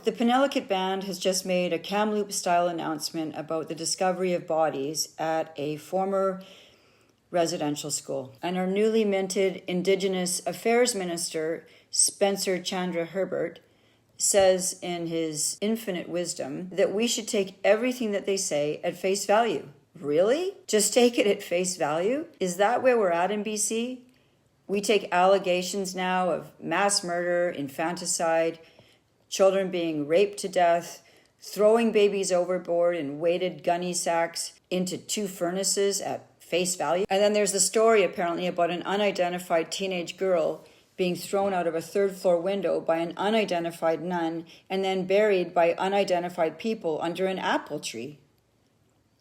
The Penelakut Band has just made a Kamloops-style announcement about the discovery of bodies at a former residential school. And our newly minted Indigenous Affairs Minister, Spencer Chandra Herbert, says in his infinite wisdom that we should take everything that they say at face value. Really? Just take it at face value? Is that where we're at in BC? We take allegations now of mass murder, infanticide, children being raped to death, throwing babies overboard in weighted gunny sacks into 2 furnaces at face value. And then there's the story apparently about an unidentified teenage girl being thrown out of a 3rd-floor window by an unidentified nun and then buried by unidentified people under an apple tree.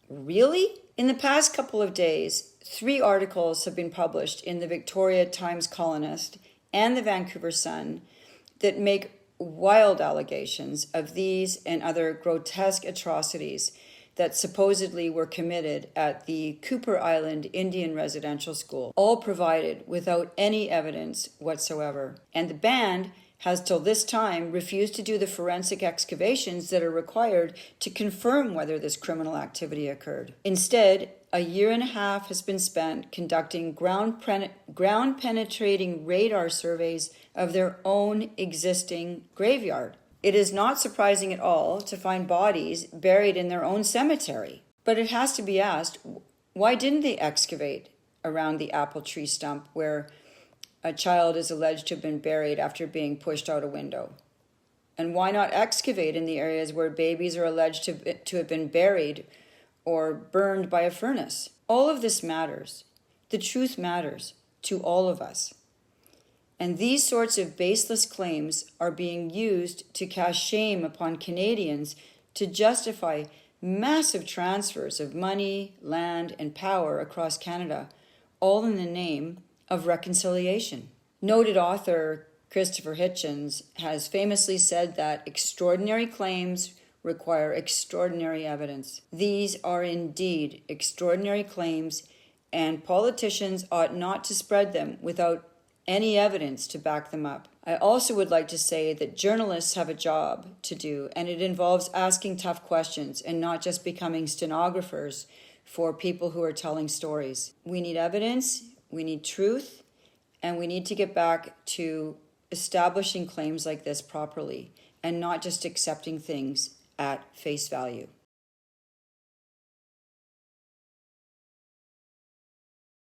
Really? In the past couple of days, 3 articles have been published in the Victoria Times Colonist and the Vancouver Sun that make wild allegations of these and other grotesque atrocities that supposedly were committed at the Kuper Island Indian Residential School, all provided without any evidence whatsoever. And the band has till this time refused to do the forensic excavations that are required to confirm whether this criminal activity occurred. Instead, a year and a half has been spent conducting ground-penetrating radar surveys of their own existing graveyard. It is not surprising at all to find bodies buried in their own cemetery. But it has to be asked, why didn't they excavate around the apple tree stump where a child is alleged to have been buried after being pushed out a window? And why not excavate in the areas where babies are alleged to have been buried or burned by a furnace? All of this matters. The truth matters to all of us. And these sorts of baseless claims are being used to cast shame upon Canadians to justify massive transfers of money, land, and power across Canada, all in the name of reconciliation. Noted author Christopher Hitchens has famously said that extraordinary claims require extraordinary evidence. These are indeed extraordinary claims, and politicians ought not to spread them without any evidence to back them up. I also would like to say that journalists have a job to do, and it involves asking tough questions and not just becoming stenographers for people who are telling stories. We need evidence, we need truth, and we need to get back to establishing claims like this properly and not just accepting things at face value.